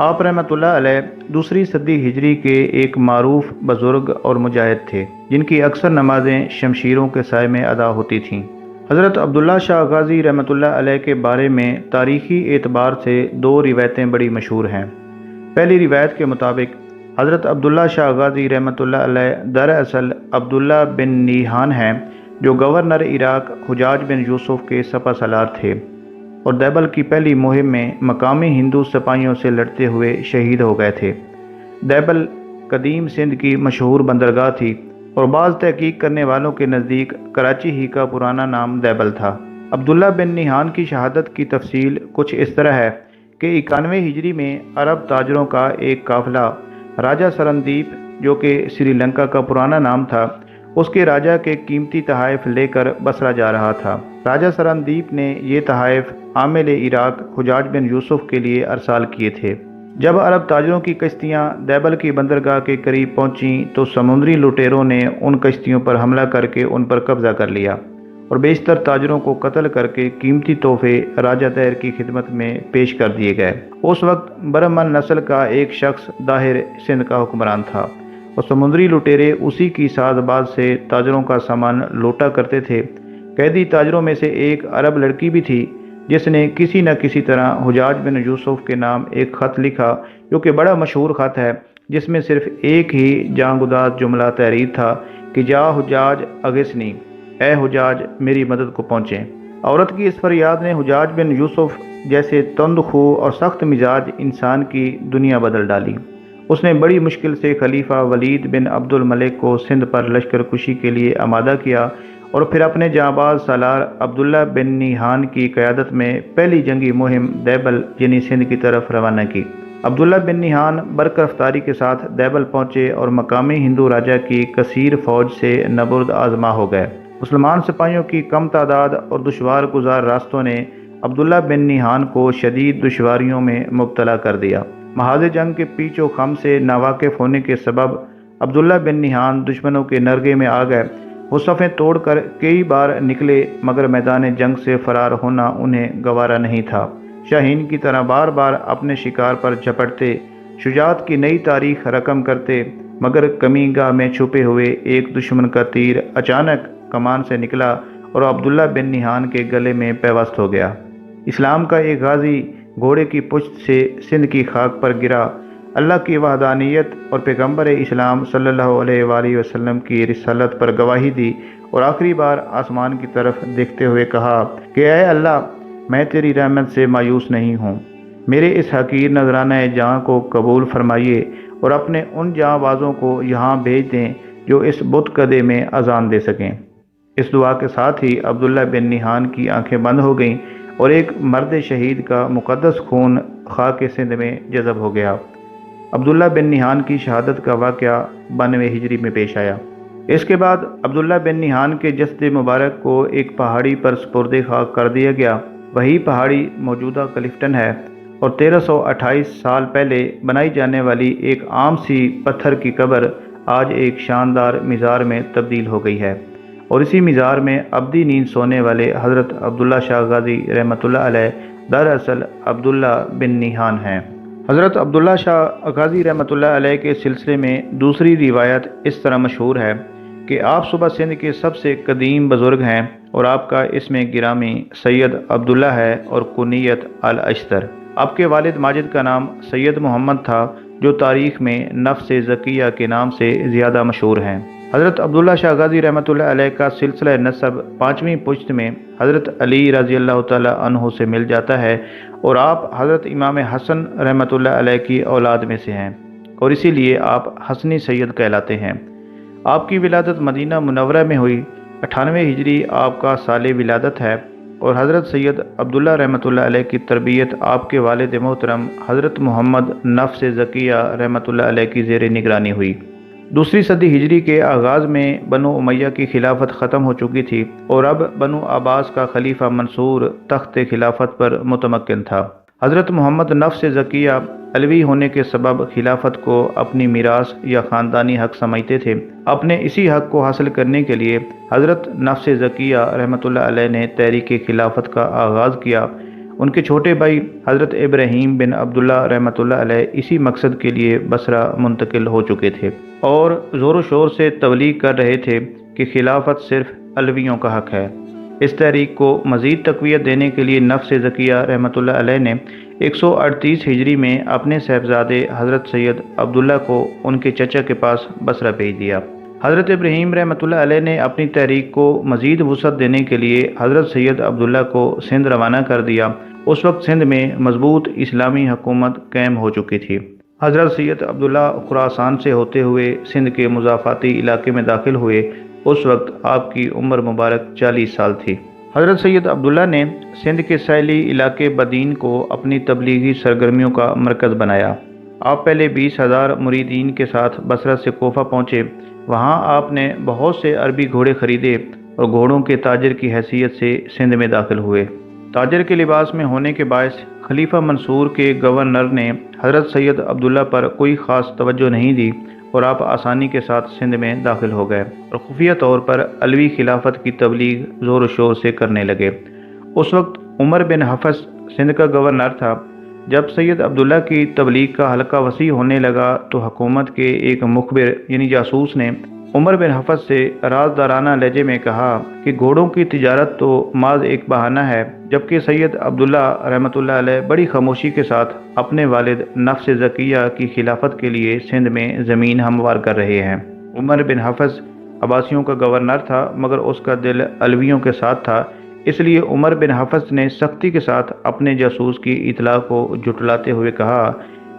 آپ رحمۃ اللہ علیہ دوسری صدی ہجری کے ایک معروف بزرگ اور مجاہد تھے جن کی اکثر نمازیں شمشیروں کے سائے میں ادا ہوتی تھیں۔ حضرت عبداللہ شاہ غازی رحمۃ اللہ علیہ کے بارے میں تاریخی اعتبار سے دو روایتیں بڑی مشہور ہیں۔ پہلی روایت کے مطابق حضرت عبداللہ شاہ غازی رحمۃ اللہ علیہ دراصل عبداللہ بن نیہان ہیں جو گورنر عراق حجاج بن یوسف کے سپہ سالار تھے اور دیبل کی پہلی مہم میں مقامی ہندو سپاہیوں سے لڑتے ہوئے شہید ہو گئے تھے۔ دیبل قدیم سندھ کی مشہور بندرگاہ تھی اور بعض تحقیق کرنے والوں کے نزدیک کراچی ہی کا پرانا نام دیبل تھا۔ عبداللہ بن نیہان کی شہادت کی تفصیل کچھ اس طرح ہے کہ 91 ہجری میں عرب تاجروں کا ایک قافلہ راجہ سرندیپ جو کہ سری لنکا کا پرانا نام تھا اس کے راجہ کے قیمتی تحائف لے کر بصرہ جا رہا تھا۔ راجہ سرندیپ نے یہ تحائف عامل عراق حجاج بن یوسف کے لیے ارسال کیے تھے۔ جب عرب تاجروں کی کشتیاں دیبل کی بندرگاہ کے قریب پہنچیں تو سمندری لٹیروں نے ان کشتیوں پر حملہ کر کے ان پر قبضہ کر لیا اور بیشتر تاجروں کو قتل کر کے قیمتی تحفے راجہ طاہر کی خدمت میں پیش کر دیے گئے۔ اس وقت برہمن نسل کا ایک شخص داہر سندھ کا حکمران تھا اور سمندری لٹیرے اسی کی ساز باز سے تاجروں کا سامان لوٹا کرتے تھے۔ قیدی تاجروں میں سے ایک عرب لڑکی بھی تھی جس نے کسی نہ کسی طرح حجاج بن یوسف کے نام ایک خط لکھا جو کہ بڑا مشہور خط ہے جس میں صرف ایک ہی جانگداز جملہ تحریر تھا کہ جا حجاج اغثنی، اے حجاج میری مدد کو پہنچیں۔ عورت کی اس فریاد نے حجاج بن یوسف جیسے تند خو اور سخت مزاج انسان کی دنیا بدل ڈالی۔ اس نے بڑی مشکل سے خلیفہ ولید بن عبد الملک کو سندھ پر لشکر کشی کے لیے آمادہ کیا اور پھر اپنے جانباز سالار عبداللہ بن نیہان کی قیادت میں پہلی جنگی مہم دیبل یعنی سندھ کی طرف روانہ کی۔ عبداللہ بن نیہان برق رفتاری کے ساتھ دیبل پہنچے اور مقامی ہندو راجہ کی کثیر فوج سے نبرد آزما ہو گئے۔ مسلمان سپاہیوں کی کم تعداد اور دشوار گزار راستوں نے عبداللہ بن نیہان کو شدید دشواریوں میں مبتلا کر دیا۔ محاذ جنگ کے پیچ و خم سے ناواقف ہونے کے سبب عبداللہ بن نیہان دشمنوں کے نرغے میں آ گئے۔ وہ صفیں توڑ کر کئی بار نکلے مگر میدان جنگ سے فرار ہونا انہیں گوارا نہیں تھا۔ شاہین کی طرح بار بار اپنے شکار پر جھپٹتے، شجاعت کی نئی تاریخ رقم کرتے مگر کمی گاہ میں چھپے ہوئے ایک دشمن کا تیر اچانک کمان سے نکلا اور عبداللہ بن نیہان کے گلے میں پیوست ہو گیا۔ اسلام کا ایک غازی گھوڑے کی پشت سے سندھ کی خاک پر گرا، اللہ کی وحدانیت اور پیغمبر اسلام صلی اللہ علیہ وآلہ وسلم کی رسالت پر گواہی دی اور آخری بار آسمان کی طرف دیکھتے ہوئے کہا کہ اے اللہ، میں تیری رحمت سے مایوس نہیں ہوں، میرے اس حقیر نذرانہ جاں کو قبول فرمائیے اور اپنے ان جاں بازوں کو یہاں بھیج دیں جو اس بت کدے میں اذان دے سکیں۔ اس دعا کے ساتھ ہی عبداللہ بن نیہان کی آنکھیں بند ہو گئیں اور ایک مرد شہید کا مقدس خون خاک سندھ میں جذب ہو گیا۔ عبداللہ بن نیہان کی شہادت کا واقعہ 92 ہجری میں پیش آیا۔ اس کے بعد عبداللہ بن نیہان کے جسد مبارک کو ایک پہاڑی پر سپرد خاک کر دیا گیا۔ وہی پہاڑی موجودہ کلفٹن ہے اور 1328 سال پہلے بنائی جانے والی ایک عام سی پتھر کی قبر آج ایک شاندار مزار میں تبدیل ہو گئی ہے اور اسی مزار میں ابدی نیند سونے والے حضرت عبداللہ شاہ غازی رحمۃ اللہ علیہ دراصل عبداللہ بن نیہان ہیں۔ حضرت عبداللہ شاہ غازی رحمۃ اللہ علیہ کے سلسلے میں دوسری روایت اس طرح مشہور ہے کہ آپ صوبہ سندھ کے سب سے قدیم بزرگ ہیں اور آپ کا اسم گرامی سید عبداللہ ہے اور کنیت الاشتر۔ آپ کے والد ماجد کا نام سید محمد تھا جو تاریخ میں نفس زکیہ کے نام سے زیادہ مشہور ہیں۔ حضرت عبداللہ شاہ غازی رحمۃ اللہ علیہ کا سلسلہ نسب 5ویں پشت میں حضرت علی رضی اللہ تعالی عنہ سے مل جاتا ہے اور آپ حضرت امام حسن رحمۃ اللہ علیہ کی اولاد میں سے ہیں اور اسی لیے آپ حسنی سید کہلاتے ہیں۔ آپ کی ولادت مدینہ منورہ میں ہوئی۔ 98 ہجری آپ کا سال ولادت ہے اور حضرت سید عبداللہ رحمۃ اللہ علیہ کی تربیت آپ کے والد محترم حضرت محمد نفس زکیہ رحمۃ اللہ علیہ کی زیر نگرانی ہوئی۔ دوسری صدی ہجری کے آغاز میں بنو امیہ کی خلافت ختم ہو چکی تھی اور اب بنو عباس کا خلیفہ منصور تخت خلافت پر متمکن تھا۔ حضرت محمد نفس زکیہ علوی ہونے کے سبب خلافت کو اپنی میراث یا خاندانی حق سمجھتے تھے۔ اپنے اسی حق کو حاصل کرنے کے لیے حضرت نفس زکیہ رحمۃ اللہ علیہ نے تحریک خلافت کا آغاز کیا ان کے چھوٹے بھائی حضرت ابراہیم بن عبداللہ رحمۃ اللہ علیہ اسی مقصد کے لیے بصرہ منتقل ہو چکے تھے اور زور و شور سے تبلیغ کر رہے تھے کہ خلافت صرف علویوں کا حق ہے۔ اس تحریک کو مزید تقویت دینے کے لیے نفس زکیہ رحمۃ اللہ علیہ نے 138 ہجری میں اپنے صاحبزادے حضرت سید عبداللہ کو ان کے چچا کے پاس بصرہ بھیج دیا۔ حضرت ابراہیم رحمۃ اللہ علیہ نے اپنی تحریک کو مزید وسعت دینے کے لیے حضرت سید عبداللہ کو سندھ روانہ کر دیا۔ اس وقت سندھ میں مضبوط اسلامی حکومت قائم ہو چکی تھی۔ حضرت سید عبداللہ خراسان سے ہوتے ہوئے سندھ کے مضافاتی علاقے میں داخل ہوئے۔ اس وقت آپ کی عمر مبارک 40 سال تھی۔ حضرت سید عبداللہ نے سندھ کے ساحلی علاقے بدین کو اپنی تبلیغی سرگرمیوں کا مرکز بنایا۔ آپ پہلے 20,000 مریدین کے ساتھ بصرہ سے کوفہ پہنچے۔ وہاں آپ نے بہت سے عربی گھوڑے خریدے اور گھوڑوں کے تاجر کی حیثیت سے سندھ میں داخل ہوئے۔ تاجر کے لباس میں ہونے کے باعث خلیفہ منصور کے گورنر نے حضرت سید عبداللہ پر کوئی خاص توجہ نہیں دی اور آپ آسانی کے ساتھ سندھ میں داخل ہو گئے اور خفیہ طور پر علوی خلافت کی تبلیغ زور و شور سے کرنے لگے۔ اس وقت عمر بن حفص سندھ کا گورنر تھا۔ جب سید عبداللہ کی تبلیغ کا حلقہ وسیع ہونے لگا تو حکومت کے ایک مخبر یعنی جاسوس نے عمر بن حفص سے رازدارانہ لہجے میں کہا کہ گھوڑوں کی تجارت تو محض ایک بہانہ ہے، جبکہ سید عبداللہ رحمۃ اللہ علیہ بڑی خاموشی کے ساتھ اپنے والد نفس زکیہ کی خلافت کے لیے سندھ میں زمین ہموار کر رہے ہیں۔ عمر بن حفص عباسیوں کا گورنر تھا مگر اس کا دل علویوں کے ساتھ تھا، اس لیے عمر بن حفص نے سختی کے ساتھ اپنے جاسوس کی اطلاع کو جھٹلاتے ہوئے کہا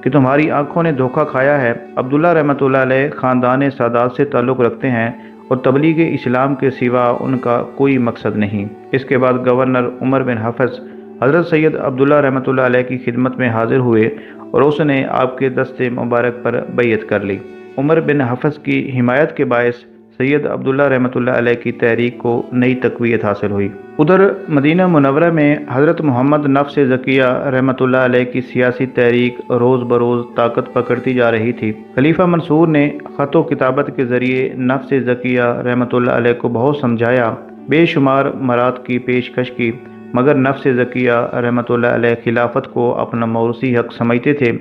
کہ تمہاری آنکھوں نے دھوکہ کھایا ہے۔ عبداللہ رحمۃ اللہ علیہ خاندان سادات سے تعلق رکھتے ہیں اور تبلیغ اسلام کے سوا ان کا کوئی مقصد نہیں۔ اس کے بعد گورنر عمر بن حفص حضرت سید عبداللہ رحمۃ اللہ علیہ کی خدمت میں حاضر ہوئے اور اس نے آپ کے دست مبارک پر بیعت کر لی۔ عمر بن حفص کی حمایت کے باعث سید عبداللہ رحمۃ اللہ علیہ کی تحریک کو نئی تقویت حاصل ہوئی۔ ادھر مدینہ منورہ میں حضرت محمد نفس زکیہ رحمۃ اللہ علیہ کی سیاسی تحریک روز بروز طاقت پکڑتی جا رہی تھی۔ خلیفہ منصور نے خط و کتابت کے ذریعے نفس زکیہ رحمۃ اللہ علیہ کو بہت سمجھایا، بے شمار مراد کی پیشکش کی، مگر نفس زکیہ رحمۃ اللہ علیہ خلافت کو اپنا موروثی حق سمجھتے تھے،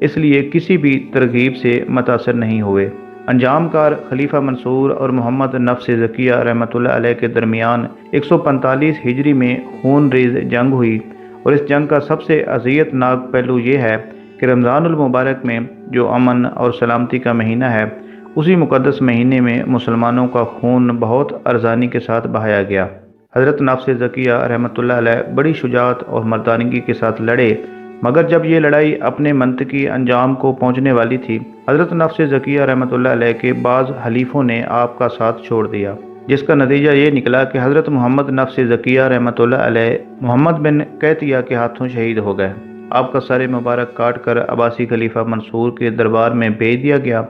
اس لیے کسی بھی ترغیب سے متاثر نہیں ہوئے۔ انجام کار خلیفہ منصور اور محمد نفس زکیہ رحمۃ اللہ علیہ کے درمیان 145 ہجری میں خون ریز جنگ ہوئی، اور اس جنگ کا سب سے اذیت ناک پہلو یہ ہے کہ رمضان المبارک میں جو امن اور سلامتی کا مہینہ ہے، اسی مقدس مہینے میں مسلمانوں کا خون بہت ارزانی کے ساتھ بہایا گیا۔ حضرت نفس زکیہ رحمۃ اللہ علیہ بڑی شجاعت اور مردانگی کے ساتھ لڑے، مگر جب یہ لڑائی اپنے منطقی انجام کو پہنچنے والی تھی، حضرت نفس زکیہ رحمۃ اللہ علیہ کے بعض حلیفوں نے آپ کا ساتھ چھوڑ دیا، جس کا نتیجہ یہ نکلا کہ حضرت محمد نفس زکیہ رحمۃ اللہ علیہ محمد بن قیطیہ کے ہاتھوں شہید ہو گئے۔ آپ کا سر مبارک کاٹ کر عباسی خلیفہ منصور کے دربار میں بھیج دیا گیا۔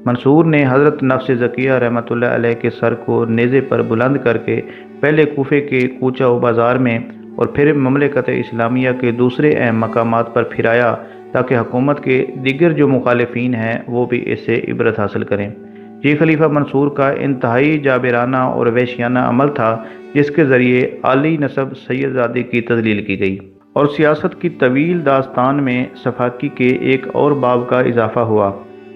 منصور نے حضرت نفس زکیہ رحمۃ اللہ علیہ کے سر کو نیزے پر بلند کر کے پہلے کوفے کے کوچہ و بازار میں اور پھر مملکت اسلامیہ کے دوسرے اہم مقامات پر پھرایا تاکہ حکومت کے دیگر جو مخالفین ہیں وہ بھی اس سے عبرت حاصل کریں۔ یہ خلیفہ منصور کا انتہائی جابرانہ اور وحشیانہ عمل تھا، جس کے ذریعے عالی نسب سید زادی کی تذلیل کی گئی اور سیاست کی طویل داستان میں سفاکی کے ایک اور باب کا اضافہ ہوا۔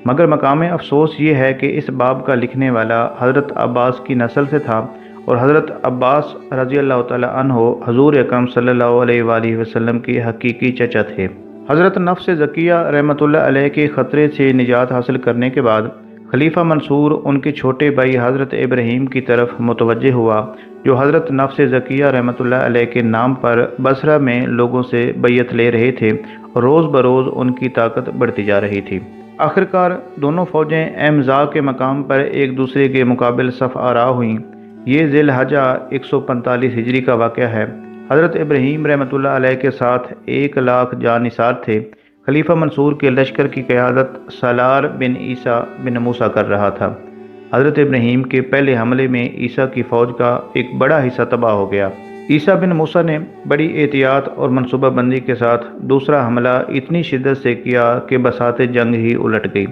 مگر مقام افسوس یہ ہے کہ اس باب کا لکھنے والا حضرت عباس کی نسل سے تھا، اور حضرت عباس رضی اللہ تعالی عنہ حضور اکرم صلی اللہ علیہ وآلہ وسلم کے حقیقی چچا تھے۔ حضرت نفس زکیہ رحمۃ اللہ علیہ کے خطرے سے نجات حاصل کرنے کے بعد خلیفہ منصور ان کے چھوٹے بھائی حضرت ابراہیم کی طرف متوجہ ہوا، جو حضرت نفس زکیہ رحمۃ اللہ علیہ کے نام پر بصرہ میں لوگوں سے بیعت لے رہے تھے اور روز بروز ان کی طاقت بڑھتی جا رہی تھی۔ آخرکار دونوں فوجیں امضاء کے مقام پر ایک دوسرے کے مقابل صف آرا ہوئیں۔ یہ ذی الحجہ 145 ہجری کا واقعہ ہے۔ حضرت ابراہیم رحمۃ اللہ علیہ کے ساتھ 1,00,000 جانثار تھے۔ خلیفہ منصور کے لشکر کی قیادت سالار بن عیسیٰ بن موسیٰ کر رہا تھا۔ حضرت ابراہیم کے پہلے حملے میں عیسیٰ کی فوج کا ایک بڑا حصہ تباہ ہو گیا۔ عیسیٰ بن موسیٰ نے بڑی احتیاط اور منصوبہ بندی کے ساتھ دوسرا حملہ اتنی شدت سے کیا کہ بساط جنگ ہی الٹ گئی۔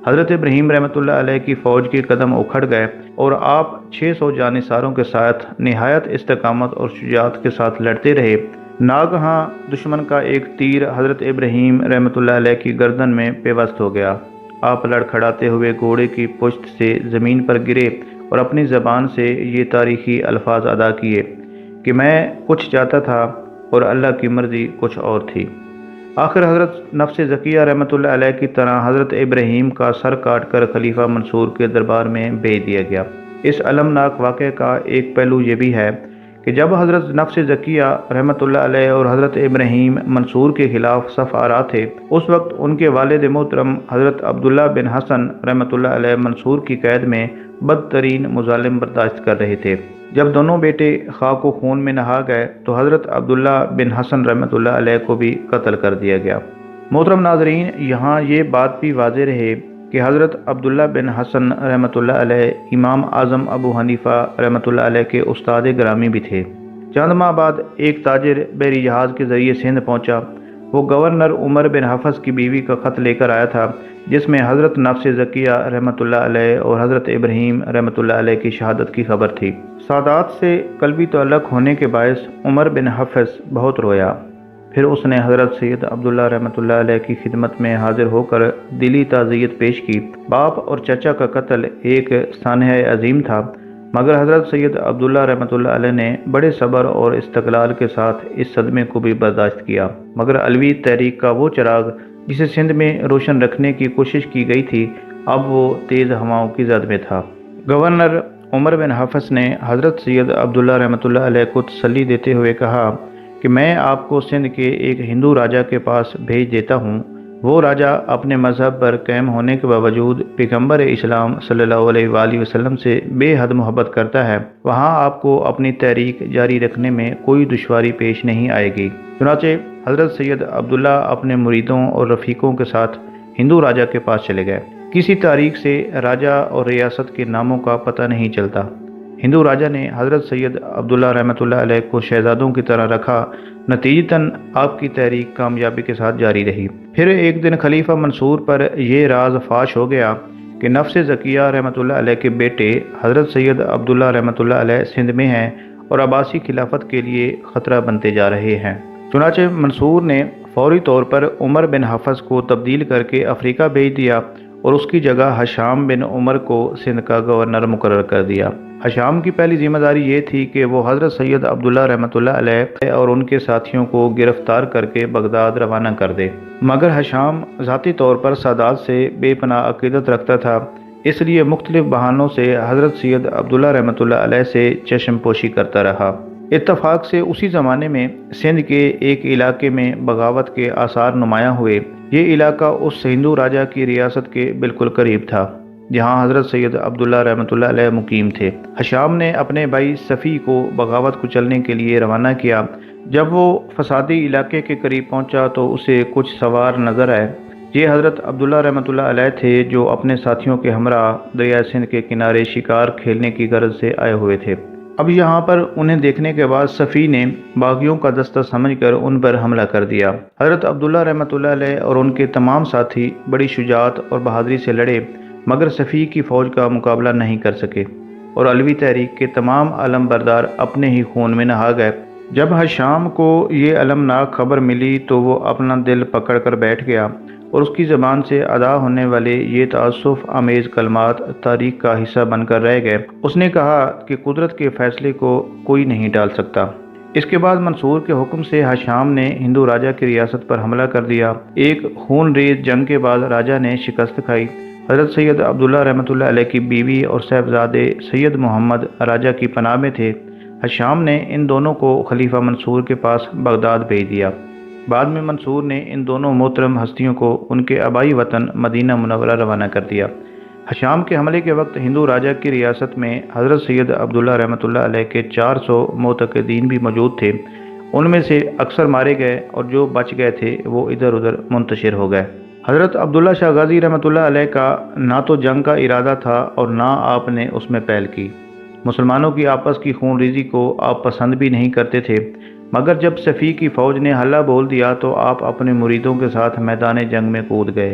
حضرت ابراہیم رحمۃ اللہ علیہ کی فوج کے قدم اکھڑ گئے اور آپ 600 جانثاروں کے ساتھ نہایت استقامت اور شجاعت کے ساتھ لڑتے رہے۔ ناگہاں دشمن کا ایک تیر حضرت ابراہیم رحمۃ اللہ علیہ کی گردن میں پیوست ہو گیا۔ آپ لڑکھڑاتے ہوئے گھوڑے کی پشت سے زمین پر گرے اور اپنی زبان سے یہ تاریخی الفاظ ادا کیے کہ میں کچھ چاہتا تھا اور اللہ کی مرضی کچھ اور تھی۔ آخر حضرت نفس زکیہ رحمۃ اللہ علیہ کی طرح حضرت ابراہیم کا سر کاٹ کر خلیفہ منصور کے دربار میں بھیج دیا گیا۔ اس المناک واقعے کا ایک پہلو یہ بھی ہے کہ جب حضرت نفس زکیہ رحمۃ اللہ علیہ اور حضرت ابراہیم منصور کے خلاف صف آرا تھے، اس وقت ان کے والد محترم حضرت عبداللہ بن حسن رحمۃ اللہ علیہ منصور کی قید میں بدترین مظالم برداشت کر رہے تھے۔ جب دونوں بیٹے خاک و خون میں نہا گئے تو حضرت عبداللہ بن حسن رحمۃ اللہ علیہ کو بھی قتل کر دیا گیا۔ محترم ناظرین، یہاں یہ بات بھی واضح رہے کہ حضرت عبداللہ بن حسن رحمۃ اللہ علیہ امام اعظم ابو حنیفہ رحمۃ اللہ علیہ کے استاد گرامی بھی تھے۔ چند ماہ بعد ایک تاجر بحری جہاز کے ذریعے سندھ پہنچا۔ وہ گورنر عمر بن حفص کی بیوی کا خط لے کر آیا تھا، جس میں حضرت نفس زکیہ رحمۃ اللہ علیہ اور حضرت ابراہیم رحمۃ اللہ علیہ کی شہادت کی خبر تھی۔ سادات سے قلبی تعلق ہونے کے باعث عمر بن حفص بہت رویا۔ پھر اس نے حضرت سید عبداللہ رحمۃ اللہ علیہ کی خدمت میں حاضر ہو کر دلی تعزیت پیش کی۔ باپ اور چچا کا قتل ایک سانحہ عظیم تھا، مگر حضرت سید عبداللہ رحمۃ اللہ علیہ نے بڑے صبر اور استقلال کے ساتھ اس صدمے کو بھی برداشت کیا، مگر علوی تحریک کا وہ چراغ جسے سندھ میں روشن رکھنے کی کوشش کی گئی تھی، اب وہ تیز ہواؤں کی زد میں تھا۔ گورنر عمر بن حفص نے حضرت سید عبداللہ رحمۃ اللہ علیہ کو تسلی دیتے ہوئے کہا کہ میں آپ کو سندھ کے ایک ہندو راجا کے پاس بھیج دیتا ہوں۔ وہ راجا اپنے مذہب پر قائم ہونے کے باوجود پیغمبر اسلام صلی اللہ علیہ وآلہ وسلم سے بے حد محبت کرتا ہے۔ وہاں آپ کو اپنی تحریک جاری رکھنے میں کوئی دشواری پیش نہیں آئے گی۔ چنانچہ حضرت سید عبداللہ اپنے مریدوں اور رفیقوں کے ساتھ ہندو راجا کے پاس چلے گئے۔ کسی تاریخ سے راجا اور ریاست کے ناموں کا پتہ نہیں چلتا۔ ہندو راجا نے حضرت سید عبداللہ رحمۃ اللہ علیہ کو شہزادوں کی طرح رکھا، نتیجتاً آپ کی تحریک کامیابی کے ساتھ جاری رہی۔ پھر ایک دن خلیفہ منصور پر یہ راز فاش ہو گیا کہ نفس زکیہ رحمۃ اللہ علیہ کے بیٹے حضرت سید عبداللہ رحمۃ اللہ علیہ سندھ میں ہیں اور عباسی خلافت کے لیے خطرہ بنتے جا رہے ہیں۔ چنانچہ منصور نے فوری طور پر عمر بن حفص کو تبدیل کر کے افریقہ بھیج دیا اور اس کی جگہ ہشام بن عمر کو سندھ کا گورنر مقرر کر دیا۔ ہشام کی پہلی ذمہ داری یہ تھی کہ وہ حضرت سید عبداللہ رحمۃ اللہ علیہ اور ان کے ساتھیوں کو گرفتار کر کے بغداد روانہ کر دے، مگر ہشام ذاتی طور پر سادات سے بے پناہ عقیدت رکھتا تھا، اس لیے مختلف بہانوں سے حضرت سید عبداللہ رحمۃ اللہ علیہ سے چشم پوشی کرتا رہا۔ اتفاق سے اسی زمانے میں سندھ کے ایک علاقے میں بغاوت کے آثار نمایاں ہوئے۔ یہ علاقہ اس ہندو راجا کی ریاست کے بالکل قریب تھا جہاں حضرت سید عبداللہ رحمۃ اللہ علیہ مقیم تھے۔ ہشام نے اپنے بھائی صفی کو بغاوت کو چلنے کے لیے روانہ کیا۔ جب وہ فسادی علاقے کے قریب پہنچا تو اسے کچھ سوار نظر آئے۔ یہ حضرت عبداللہ رحمۃ اللہ علیہ تھے جو اپنے ساتھیوں کے ہمراہ دریائے سندھ کے کنارے شکار کھیلنے کی غرض سے آئے ہوئے تھے۔ اب یہاں پر انہیں دیکھنے کے بعد صفی نے باغیوں کا دستہ سمجھ کر ان پر حملہ کر دیا۔ حضرت عبداللہ رحمۃ اللہ علیہ اور ان کے تمام ساتھی بڑی شجاعت اور بہادری سے لڑے، مگر صفی کی فوج کا مقابلہ نہیں کر سکے اور علوی تحریک کے تمام علم بردار اپنے ہی خون میں نہا گئے۔ جب ہشام کو یہ المناک خبر ملی تو وہ اپنا دل پکڑ کر بیٹھ گیا اور اس کی زبان سے ادا ہونے والے یہ تعصف آمیز کلمات تاریخ کا حصہ بن کر رہ گئے۔ اس نے کہا کہ قدرت کے فیصلے کو کوئی نہیں ٹال سکتا۔ اس کے بعد منصور کے حکم سے ہشام نے ہندو راجا کی ریاست پر حملہ کر دیا۔ ایک خون ریز جنگ کے بعد راجا نے شکست کھائی۔ حضرت سید عبداللہ رحمۃ اللہ علیہ کی بیوی اور صاحبزادے سید محمد راجا کی پناہ میں تھے۔ ہشام نے ان دونوں کو خلیفہ منصور کے پاس بغداد بھیج دیا۔ بعد میں منصور نے ان دونوں محترم ہستیوں کو ان کے آبائی وطن مدینہ منورہ روانہ کر دیا۔ ہشام کے حملے کے وقت ہندو راجا کی ریاست میں حضرت سید عبداللہ رحمۃ اللہ علیہ کے 400 معتقدین بھی موجود تھے۔ ان میں سے اکثر مارے گئے اور جو بچ گئے تھے وہ ادھر ادھر منتشر ہو گئے۔ حضرت عبداللہ شاہ غازی رحمۃ اللہ علیہ کا نہ تو جنگ کا ارادہ تھا اور نہ آپ نے اس میں پہل کی۔ مسلمانوں کی آپس کی خون ریزی کو آپ پسند بھی نہیں کرتے تھے، مگر جب صفی کی فوج نے حلہ بول دیا تو آپ اپنے مریدوں کے ساتھ میدان جنگ میں کود گئے۔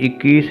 21